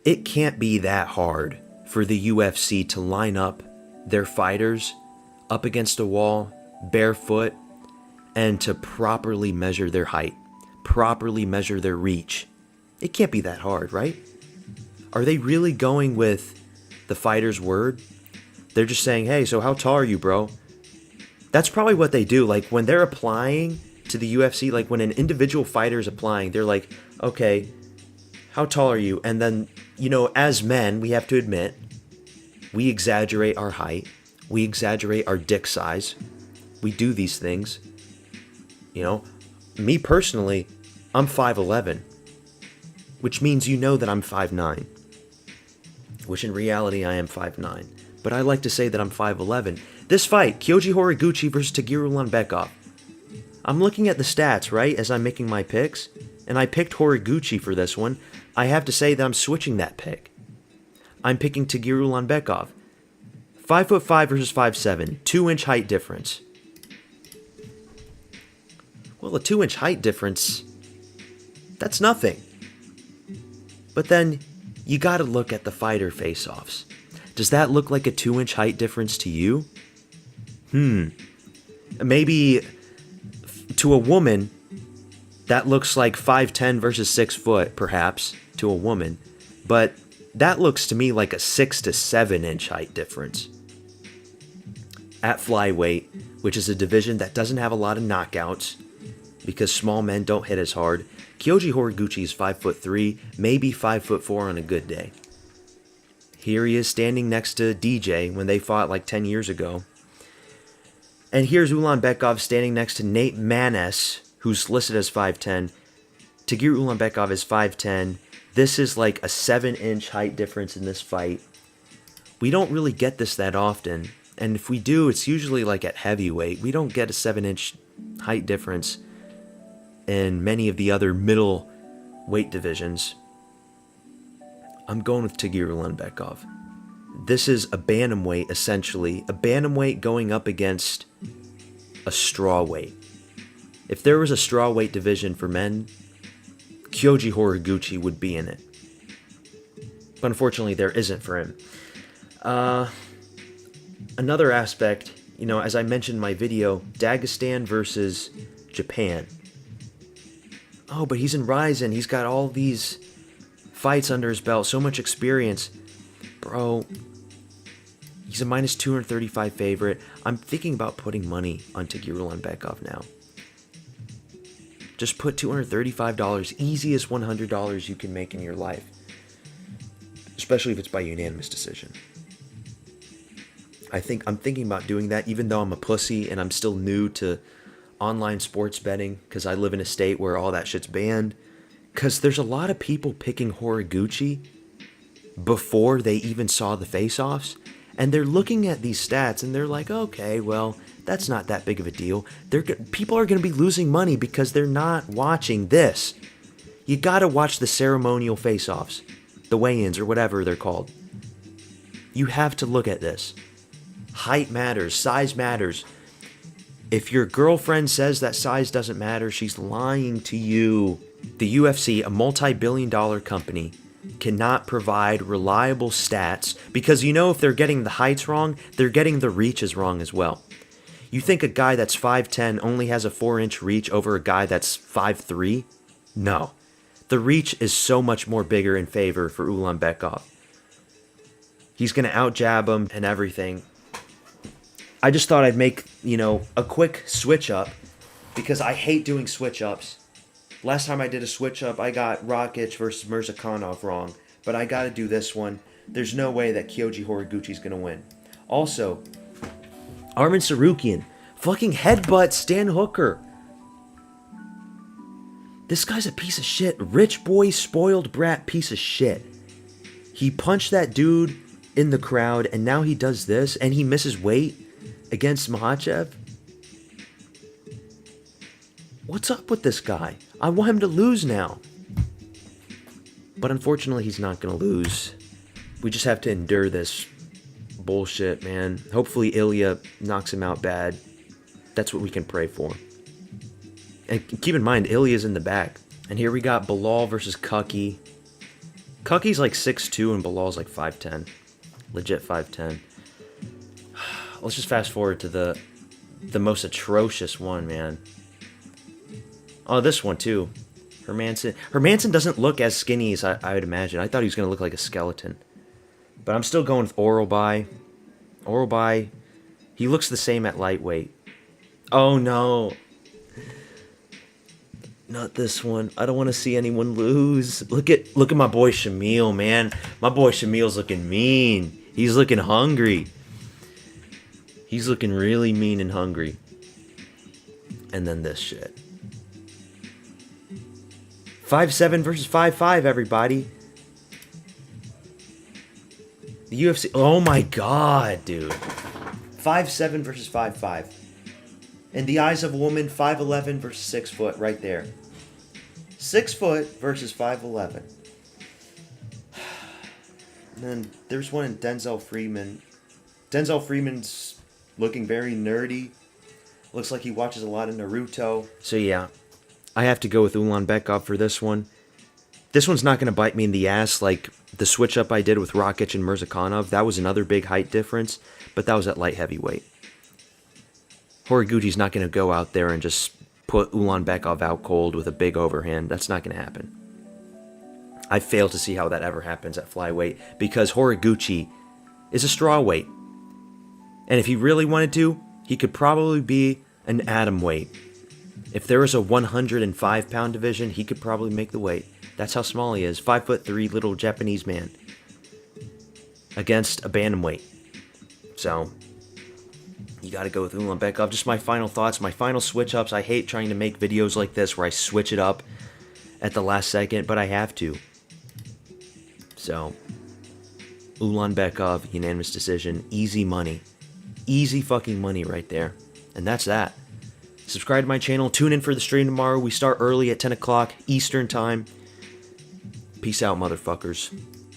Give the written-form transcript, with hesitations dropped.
it can't be that hard for the UFC to line up their fighters up against a wall, barefoot, and to properly measure their height, properly measure their reach. It can't be that hard, right? Are they really going with the fighter's word? They're just saying, hey, so how tall are you, bro? That's probably what they do. Like, when they're applying to the UFC, like when an individual fighter is applying, they're like, okay, how tall are you? And then, as men, we have to admit, we exaggerate our height. We exaggerate our dick size. We do these things. Me personally, I'm 5'11", which means that I'm 5'9", which in reality I am 5'9". But I like to say that I'm 5'11". This fight, Kyoji Horiguchi versus Takeru Ulanbekov. I'm looking at the stats, right, as I'm making my picks, and I picked Horiguchi for this one. I have to say that I'm switching that pick. I'm picking Takeru Ulanbekov. 5'5" versus 5'7", 2-inch height difference. Well, a 2-inch height difference, that's nothing. But then, you gotta look at the fighter face-offs. Does that look like a 2-inch height difference to you? Maybe to a woman, that looks like 5'10" versus 6 foot, perhaps, to a woman. But that looks to me like a 6 to 7 inch height difference. At flyweight, which is a division that doesn't have a lot of knockouts, because small men don't hit as hard, Kyoji Horiguchi is 5'3", maybe 5'4" on a good day. Here he is standing next to DJ when they fought like 10 years ago. And here's Ulanbekov standing next to Nate Maness, who's listed as 5'10". Takeru Ulanbekov is 5'10". This is like a 7-inch height difference in this fight. We don't really get this that often. And if we do, it's usually like at heavyweight. We don't get a 7-inch height difference in many of the other middle weight divisions. I'm going with Takeru Ulanbekov. This is a bantamweight, essentially. A bantamweight going up against a strawweight. If there was a strawweight division for men, Kyoji Horiguchi would be in it. But unfortunately, there isn't for him. Another aspect, as I mentioned in my video, Dagestan versus Japan. Oh, but he's in Ryzen. He's got all these fights under his belt, so much experience. Bro, he's a minus 235 favorite. I'm thinking about putting money on Takeru Ulanbekov now. Just put $235, easiest $100 you can make in your life. Especially if it's by unanimous decision. I'm thinking about doing that, even though I'm a pussy and I'm still new to online sports betting, because I live in a state where all that shit's banned. Because there's a lot of people picking Horiguchi before they even saw the face-offs, and they're looking at these stats and they're like, okay, well, that's not that big of a deal. People are going to be losing money because they're not watching this. You got to watch the ceremonial face-offs, the weigh-ins or whatever they're called. You have to look at this. Height matters, size matters. If your girlfriend says that size doesn't matter, she's lying to you. The UFC, a multi-billion-dollar company, cannot provide reliable stats because if they're getting the heights wrong, they're getting the reaches wrong as well. You think a guy that's 5'10" only has a 4-inch reach over a guy that's 5'3"? No. The reach is so much more bigger in favor for Ulanbekov. He's going to out-jab him and everything. I just thought I'd make, a quick switch-up because I hate doing switch-ups. Last time I did a switch-up, I got Rakic versus Mirzakhanov wrong, but I got to do this one. There's no way that Kyoji Horiguchi's going to win. Also, Arman Tsarukyan, fucking headbutt Stan Hooker. This guy's a piece of shit. Rich boy, spoiled brat piece of shit. He punched that dude in the crowd, and now he does this, and he misses weight against Makhachev. What's up with this guy? I want him to lose now. But unfortunately, he's not going to lose. We just have to endure this bullshit, man. Hopefully, Ilya knocks him out bad. That's what we can pray for. And keep in mind, Ilya's in the back. And here we got Bilal versus Kucky. Kucky's like 6'2", and Bilal's like 5'10". Legit 5'10". Let's just fast forward to the most atrocious one, man. Oh, this one too. Hermanson doesn't look as skinny as I would imagine. I thought he was going to look like a skeleton. But I'm still going with Oralby. Oralby, he looks the same at lightweight. Oh no. Not this one. I don't want to see anyone lose. Look at my boy Shamil, man. My boy Shamil's looking mean. He's looking hungry. He's looking really mean and hungry. And then this shit. 5'7" versus 5'5", everybody. The UFC. Oh my god, dude. 5'7" versus 5'5". In the eyes of a woman, 5'11" versus 6 foot, right there. 6 foot versus 5'11". And then there's one in Denzel Freeman. Denzel Freeman's looking very nerdy. Looks like he watches a lot of Naruto. So yeah, I have to go with Ulanbekov for this one. This one's not going to bite me in the ass like the switch up I did with Rakic and Mirzakhanov. That was another big height difference, but that was at light heavyweight. Horiguchi's not going to go out there and just put Ulanbekov out cold with a big overhand. That's not going to happen. I fail to see how that ever happens at flyweight because Horiguchi is a strawweight. And if he really wanted to, he could probably be an atomweight. If there was a 105-pound division, he could probably make the weight. That's how small he is. 5'3" little Japanese man against a bantamweight. So you got to go with Ulanbekov. Just my final thoughts, my final switch-ups. I hate trying to make videos like this where I switch it up at the last second, but I have to. So, Ulanbekov, unanimous decision. Easy money. Easy fucking money right there. And that's that. Subscribe to my channel. Tune in for the stream tomorrow. We start early at 10 o'clock Eastern Time. Peace out, motherfuckers.